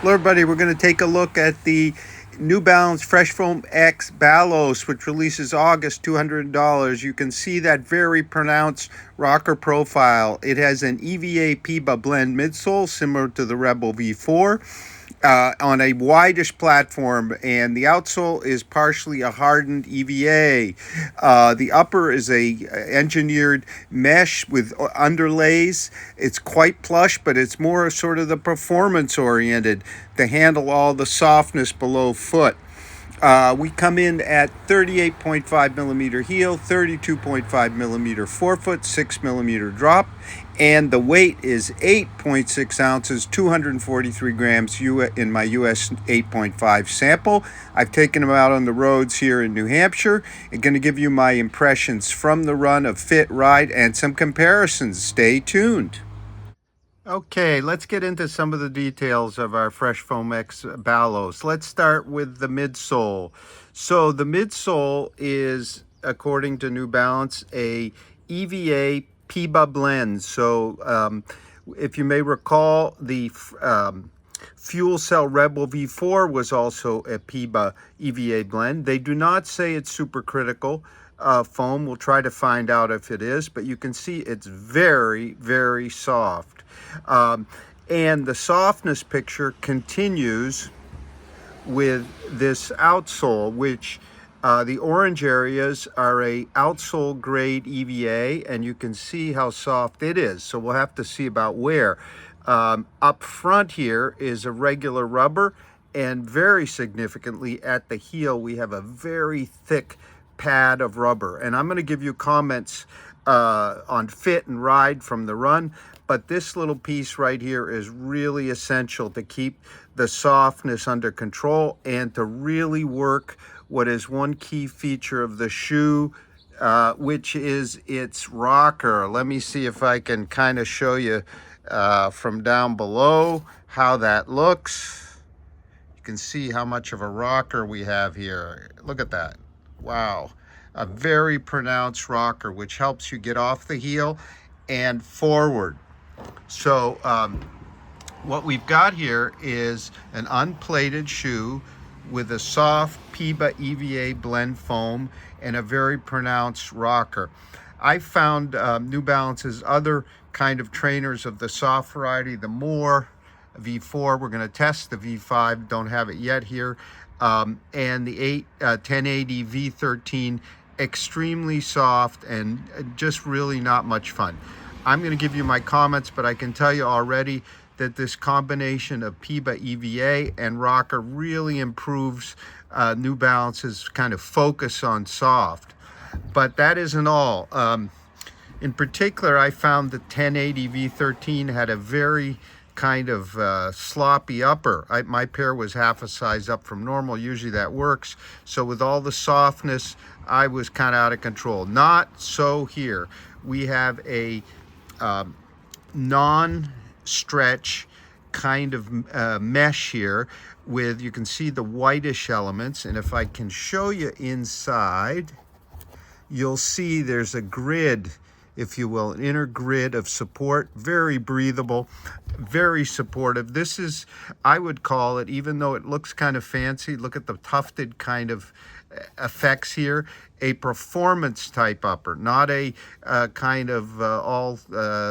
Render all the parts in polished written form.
Hello everybody, we're going to take a look at the New Balance Fresh Foam X Balos, which releases August, $200. You can see that very pronounced rocker profile. It has an EVA PIBA blend midsole similar to the Rebel V4 on a wideish platform, and the outsole is partially a hardened EVA. The upper is a engineered mesh with underlays. It's quite plush, but it's more sort of the performance oriented to handle all the softness below foot. We come in at 38.5 millimeter heel, 32.5 millimeter forefoot, 6 millimeter drop, and the weight is 8.6 ounces, 243 grams in my US 8.5 sample. I've taken them out on the roads here in New Hampshire. I'm going to give you my impressions from the run of fit, ride, and some comparisons. Stay tuned. Okay, let's get into some of the details of our Fresh Foam X Balos. Let's start with the midsole. So the midsole is, according to New Balance, a EVA PIBA blend. So if you may recall, the Fuel Cell Rebel V4 was also a PIBA EVA blend. They do not say it's supercritical foam. We'll try to find out if it is, but you can see it's very, very soft. And the softness picture continues with this outsole, which the orange areas are a outsole grade EVA, and you can see how soft it is. So we'll have to see about where. Up front here is a regular rubber, and very significantly at the heel we have a very thick pad of rubber. And I'm going to give you comments on fit and ride from the run, but this little piece right here is really essential to keep the softness under control and to really work what is one key feature of the shoe, which is its rocker. Let me see if I can kind of show you from down below how that looks. You can see how much of a rocker we have here. Look at that. Wow. A very pronounced rocker, which helps you get off the heel and forward. So what we've got here is an unplated shoe with a soft PIBA EVA blend foam and a very pronounced rocker. I found New Balance's other kind of trainers of the soft variety, the More V4. We're going to test the V5, don't have it yet here, and the 1080 V13, extremely soft and just really not much fun. I'm going to give you my comments, but I can tell you already that this combination of PIBA EVA and rocker really improves New Balance's kind of focus on soft. But that isn't all. In particular, I found the 1080 V13 had a very kind of sloppy upper. My pair was half a size up from normal. Usually that works. So with all the softness, I was kind of out of control. Not so here. We have a non-stretch kind of mesh here with, you can see the whitish elements, and if I can show you inside, you'll see there's a grid, if you will, an inner grid of support, very breathable, very supportive. This is, I would call it, even though it looks kind of fancy, look at the tufted kind of effects here, a performance type upper, not a kind of all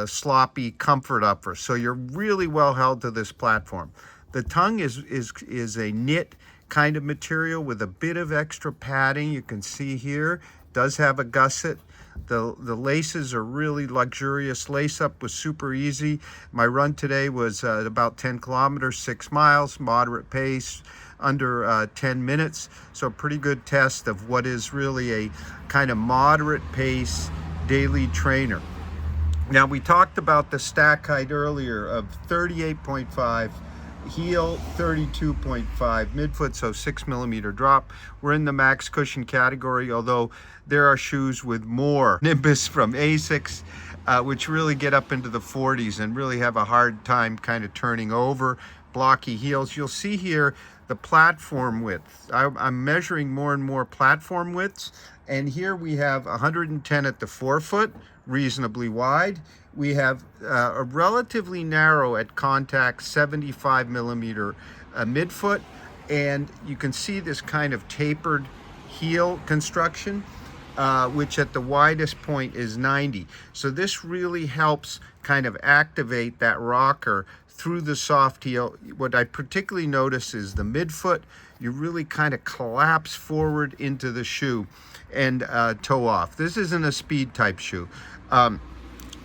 sloppy comfort upper. So you're really well held to this platform. The tongue is a knit kind of material with a bit of extra padding. You can see here, does have a gusset. The laces are really luxurious. Lace up was super easy. My run today was about 10 kilometers, 6 miles, moderate pace, under 10 minutes. So pretty good test of what is really a kind of moderate pace daily trainer. Now we talked about the stack height earlier of 38.5 heel, 32.5 midfoot, so 6 millimeter drop. We're in the max cushion category, although there are shoes with more Nimbus from Asics, which really get up into the 40s and really have a hard time kind of turning over. blocky heels. You'll see here the platform width. I'm measuring more and more platform widths, and here we have 110 at the forefoot, reasonably wide. We have a relatively narrow at contact 75 millimeter midfoot, and you can see this kind of tapered heel construction, which at the widest point is 90. So this really helps kind of activate that rocker through the soft heel. What I particularly notice is the midfoot, you really kind of collapse forward into the shoe and toe off. This isn't a speed type shoe.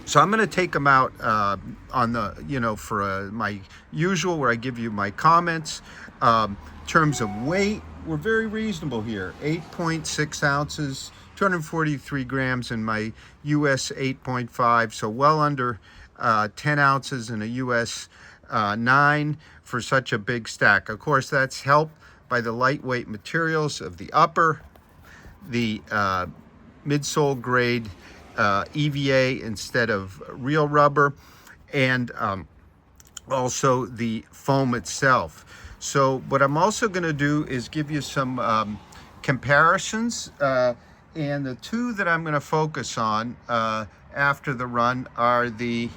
So I'm going to take them out on the, for my usual where I give you my comments. In terms of weight, we're very reasonable here. 8.6 ounces, 243 grams in my US 8.5, so well under 10 ounces in a US 9 for such a big stack. Of course, that's helped by the lightweight materials of the upper, the midsole grade EVA instead of real rubber, and also the foam itself. So what I'm also going to do is give you some comparisons, and the two that I'm going to focus on after the run are the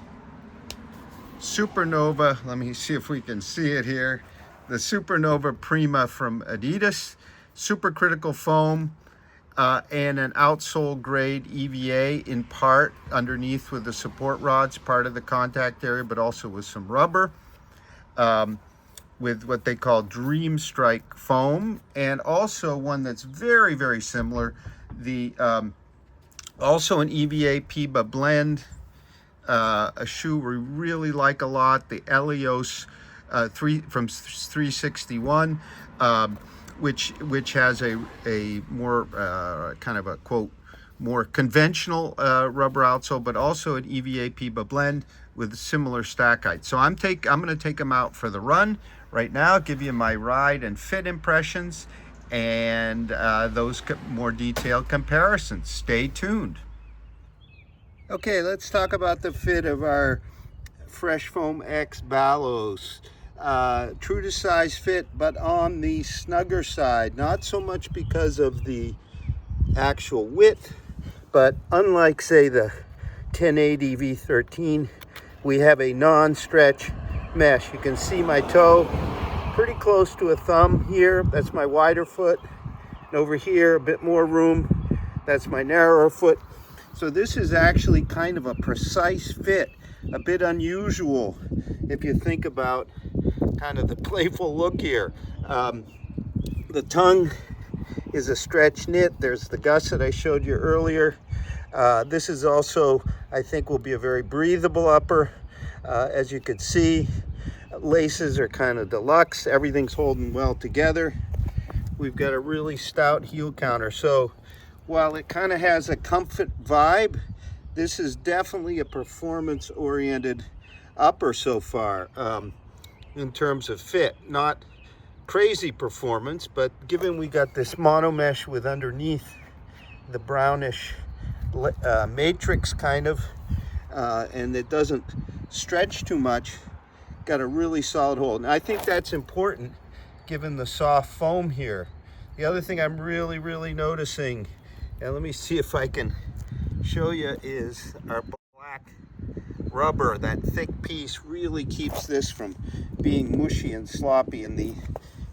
Supernova, let me see if we can see it here, the Supernova Prima from Adidas, supercritical foam, and an outsole grade EVA in part underneath with the support rods, part of the contact area, but also with some rubber, with what they call Dream Strike foam, and also one that's very, very similar, the also an EVA PIBA blend, a shoe we really like a lot, the Eleos from 361, which has a more kind of a quote more conventional rubber outsole, but also an EVA PIBA blend with similar stack height. So I'm going to take them out for the run right now, give you my ride and fit impressions, and those more detailed comparisons. Stay tuned. Okay, let's talk about the fit of our Fresh Foam X Balos. True to size fit, but on the snugger side. Not so much because of the actual width, but unlike, say, the 1080 V13, we have a non-stretch mesh. You can see my toe pretty close to a thumb here. That's my wider foot. And over here, a bit more room. That's my narrower foot. So this is actually kind of a precise fit, a bit unusual if you think about kind of the playful look here. The tongue is a stretch knit. There's the gusset I showed you earlier. This is also, I think, will be a very breathable upper. As you can see, laces are kind of deluxe. Everything's holding well together. We've got a really stout heel counter. So while it kind of has a comfort vibe, this is definitely a performance-oriented upper so far. In terms of fit, not crazy performance, but given we got this mono mesh with underneath the brownish matrix kind of, and it doesn't stretch too much, got a really solid hold. And I think that's important given the soft foam here. The other thing I'm really noticing, and let me see if I can show you, is our black rubber. That thick piece really keeps this from being mushy and sloppy, and the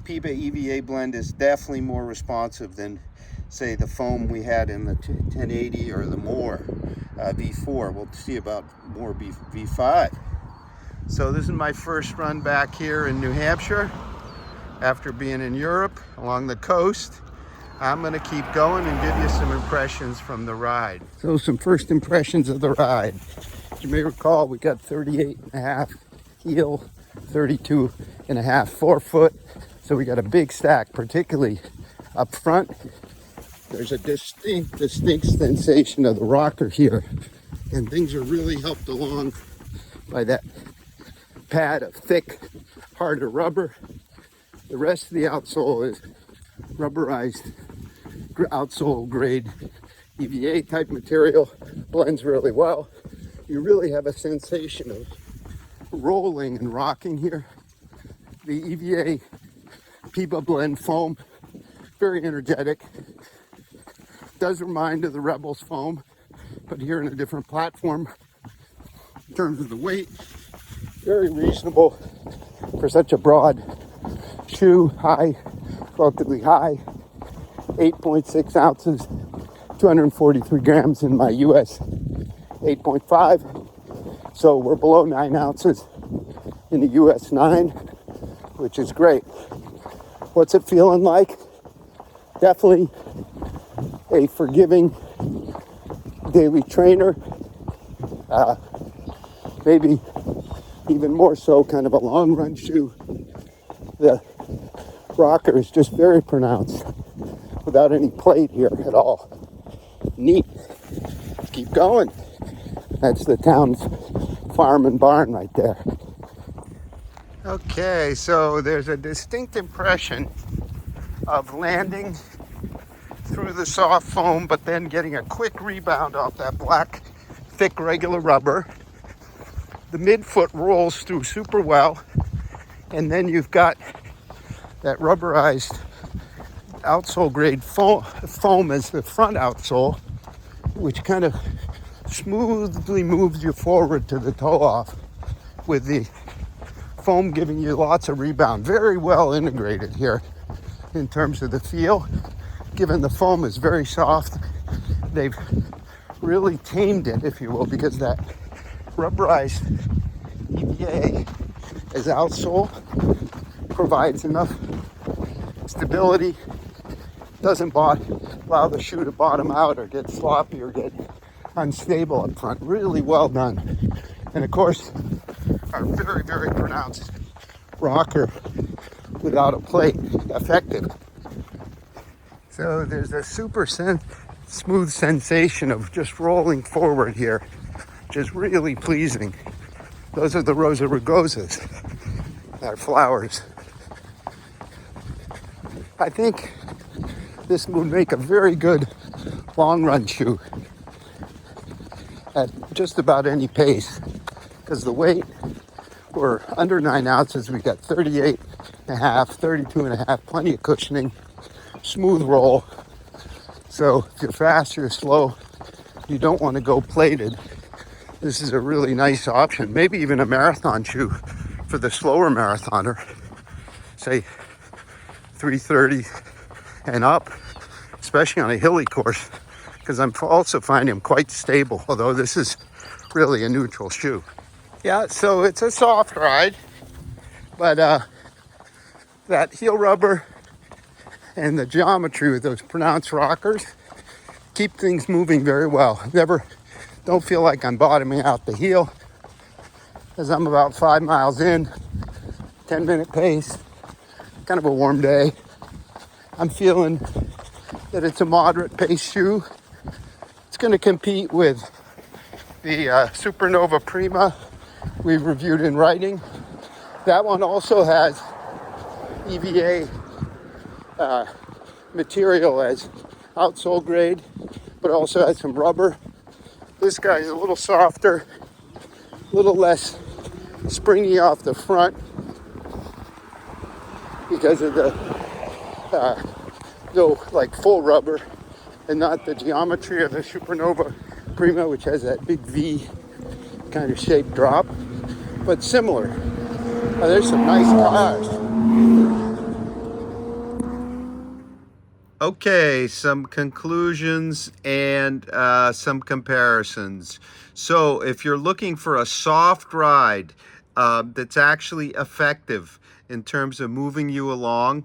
PIBA EVA blend is definitely more responsive than, say, the foam we had in the 1080 or the more V4. We'll see about more V5. So this is my first run back here in New Hampshire after being in Europe along the coast. I'm going to keep going and give you some impressions from the ride. So some first impressions of the ride. As you may recall, we got 38.5 heel, 32.5 forefoot. So we got a big stack, particularly up front. There's a distinct sensation of the rocker here. And things are really helped along by that pad of thick, harder rubber. The rest of the outsole is rubberized outsole grade EVA type material, blends really well. You really have a sensation of rolling and rocking here. the EVA Piba blend foam, very energetic. Does remind of the Rebels foam, but here in a different platform. In terms of the weight, very reasonable for such a broad shoe, relatively high, 8.6 ounces, 243 grams in my US 8.5. So we're below 9 ounces in the US 9, which is great. What's it feeling like? Definitely a forgiving daily trainer. Maybe even more so kind of a long run shoe. The rocker is just very pronounced without any plate here at all. Neat. Let's keep going. That's the town's farm and barn right there. Okay, so there's a distinct impression of landing through the soft foam, but then getting a quick rebound off that black, thick, regular rubber. The midfoot rolls through super well, and then you've got that rubberized outsole grade foam as the front outsole, which kind of smoothly moves you forward to the toe off, with the foam giving you lots of rebound. Very well integrated here in terms of the feel. Given the foam is very soft, they've really tamed it, if you will, because that rubberized EVA as outsole provides enough stability, doesn't allow the shoe to bottom out or get sloppy or get unstable up front. Really well done. And of course, our very, very pronounced rocker without a plate, effective. So there's a super smooth sensation of just rolling forward here, which is really pleasing. Those are the Rosa rugosas, our flowers. I think this would make a very good long run shoe at just about any pace, because the weight, we're under 9 ounces. We got 38 and a half, 32 and a half, plenty of cushioning, smooth roll. So if you're fast, you're slow, you don't want to go plated, this is a really nice option. Maybe even a marathon shoe for the slower marathoner, say 3:30 and up, especially on a hilly course, because I'm also finding them quite stable, although this is really a neutral shoe. Yeah, so it's a soft ride, but that heel rubber and the geometry with those pronounced rockers keep things moving very well. Don't feel like I'm bottoming out the heel, as I'm about 5 miles in, 10-minute pace, kind of a warm day. I'm feeling that it's a moderate pace shoe. It's going to compete with the Supernova Prima we reviewed in writing. That one also has EVA material as outsole grade, but also has some rubber. This guy is a little softer, a little less springy off the front because of the like full rubber and not the geometry of the Supernova Prima, which has that big V kind of shaped drop, but similar. There's some nice cars. Okay, some conclusions and some comparisons. So if you're looking for a soft ride that's actually effective in terms of moving you along,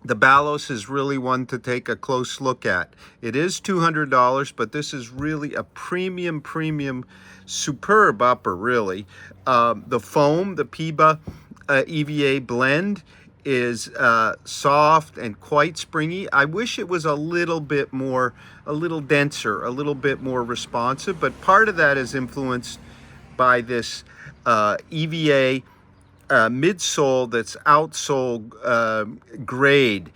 the Balos is really one to take a close look at. It is $200, but this is really a premium, superb upper, really. The foam, the Piba EVA blend, is soft and quite springy. I wish it was a little bit more, a little denser, a little bit more responsive, but part of that is influenced by this EVA midsole that's outsole grade,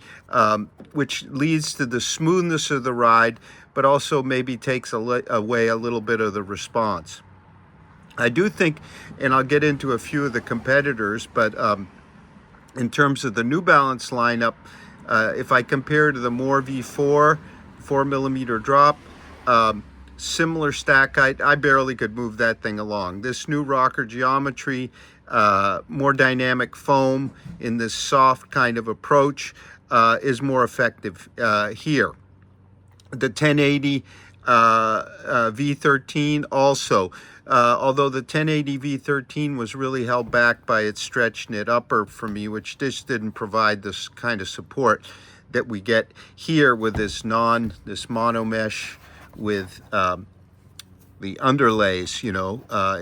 which leads to the smoothness of the ride, but also maybe takes away a little bit of the response. I do think, and I'll get into a few of the competitors, but In terms of the New Balance lineup, if I compare to the More V4, 4mm drop, um, similar stack height, I barely could move that thing along. This new rocker geometry, more dynamic foam in this soft kind of approach is more effective here. The 1080 V13 also. Although the 1080 V13 was really held back by its stretch knit upper for me, which just didn't provide this kind of support that we get here with this mono mesh with the underlays.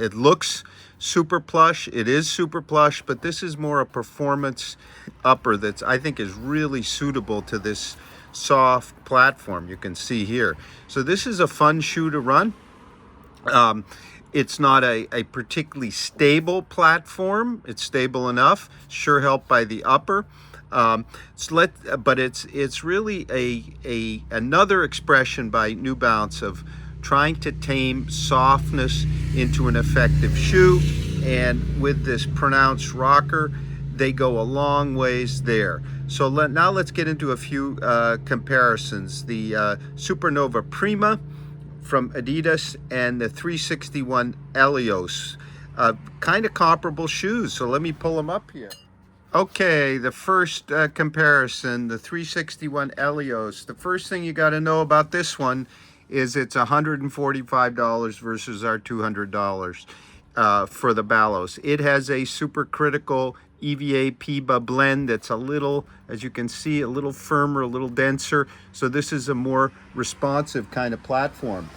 It looks super plush. It is super plush, but this is more a performance upper that's, I think, is really suitable to this soft platform you can see here. So this is a fun shoe to run. It's not a particularly stable platform. It's stable enough, sure helped by the upper. But it's really another expression by New Balance of trying to tame softness into an effective shoe. And with this pronounced rocker, they go a long ways there. So now let's get into a few comparisons. The Supernova Prima from Adidas and the 361 Eleos. Kind of comparable shoes, so let me pull them up here. Okay, the first comparison, the 361 Eleos. The first thing you got to know about this one is it's $145 versus our $200 for the Balos. It has a supercritical EVA PIBA blend that's a little, as you can see, a little firmer, a little denser. So this is a more responsive kind of platform.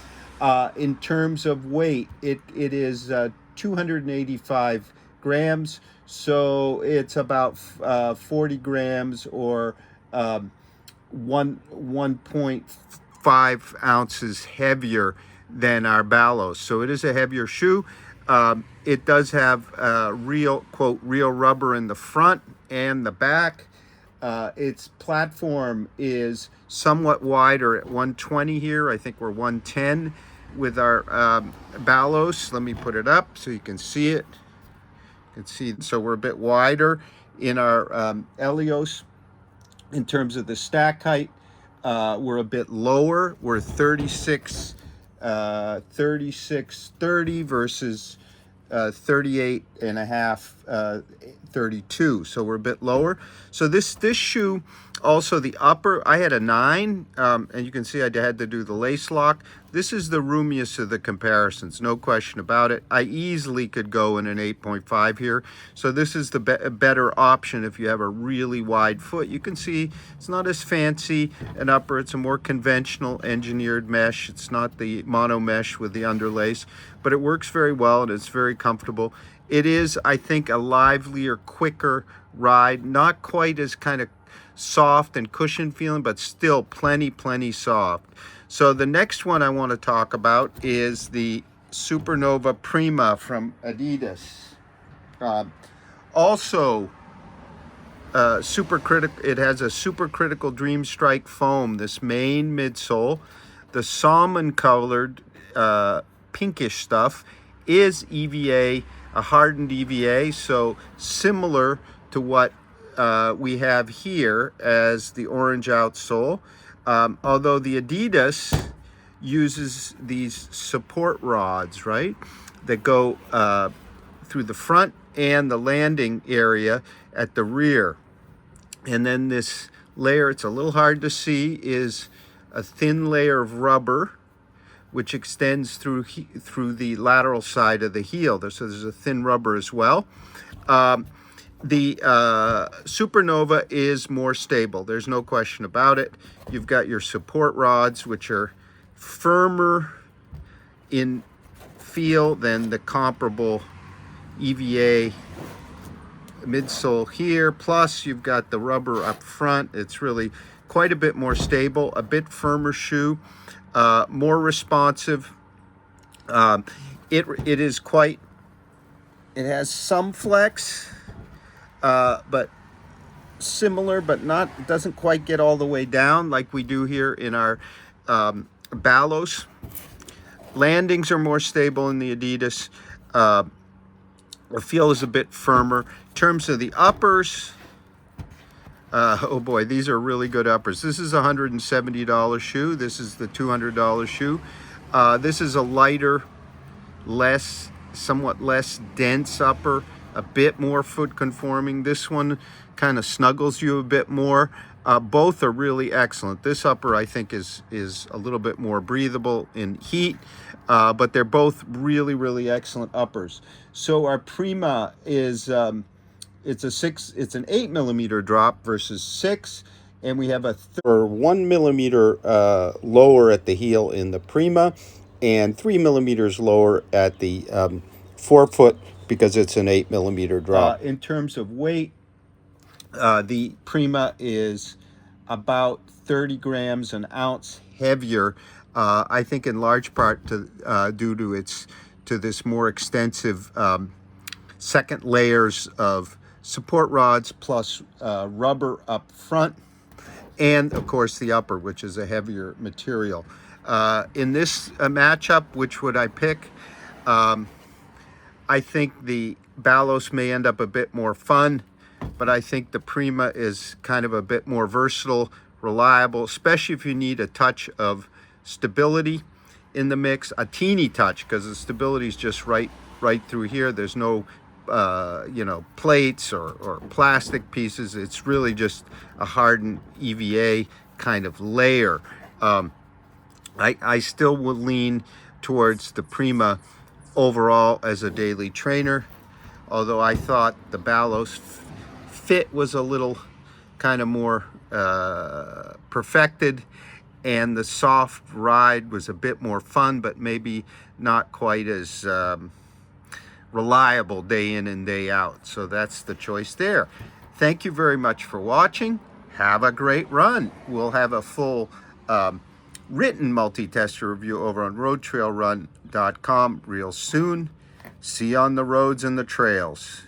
In terms of weight, it is 285 grams. So it's about 40 grams or 1.5 ounces heavier than our Balos. So it is a heavier shoe. It does have real rubber in the front and the back. Its platform is somewhat wider at 120 here. I think we're 110 with our Balos. Let me put it up so you can see it. You can see, so we're a bit wider in our Eleos. In terms of the stack height, we're a bit lower. We're 3630 versus 38 and a half, 32. So we're a bit lower. So this shoe, also the upper, I had a 9, and you can see I had to do the lace lock. This is the roomiest of the comparisons, no question about it. I easily could go in an 8.5 here. So this is the better option if you have a really wide foot. You can see it's not as fancy an upper. It's a more conventional engineered mesh. It's not the mono mesh with the underlace, but it works very well and it's very comfortable. It is, I think, a livelier, quicker ride. Not quite as kind of soft and cushion feeling, but still plenty soft. So the next one I want to talk about is the Supernova Prima from Adidas. Also supercritical. It has a supercritical Dream Strike foam, this main midsole. The salmon colored pinkish stuff is EVA, a hardened EVA, so similar to what we have here as the orange outsole. Although the Adidas uses these support rods, right, that go through the front and the landing area at the rear. And then this layer, it's a little hard to see, is a thin layer of rubber which extends through the lateral side of the heel. So there's a thin rubber as well. The Supernova is more stable. There's no question about it. You've got your support rods, which are firmer in feel than the comparable EVA midsole here. Plus, you've got the rubber up front. It's really quite a bit more stable, a bit firmer shoe, more responsive. It is quite. It has some flex. But similar, but not, it doesn't quite get all the way down like we do here in our Balos. Landings are more stable in the Adidas. The feel is a bit firmer. In terms of the uppers, Oh boy, these are really good uppers. This is a $170 shoe. This is the $200 shoe. This is a lighter, somewhat less dense upper, a bit more foot conforming. This one kind of snuggles you a bit more. Both are really excellent. This upper I think is a little bit more breathable in heat, but they're both really excellent uppers. So our Prima is it's an 8 millimeter drop versus 6, and we have a 1 millimeter lower at the heel in the Prima, and 3 millimeters lower at the forefoot because it's an 8 millimeter drop. In terms of weight, the Prima is about 30 grams an ounce heavier. I think in large part due to this more extensive second layers of support rods plus rubber up front, and of course the upper, which is a heavier material. In this matchup, which would I pick? I think the Balos may end up a bit more fun, but I think the Prima is kind of a bit more versatile, reliable, especially if you need a touch of stability in the mix, a teeny touch, because the stability is just right through here. There's no plates or plastic pieces. It's really just a hardened EVA kind of layer. I still will lean towards the Prima overall as a daily trainer, although I thought the Balos fit was a little kind of more perfected, and the soft ride was a bit more fun, but maybe not quite as reliable day in and day out. So that's the choice there. Thank you very much for watching. Have a great run. We'll have a full written multi-tester review over on roadtrailrun.com real soon. See you on the roads and the trails.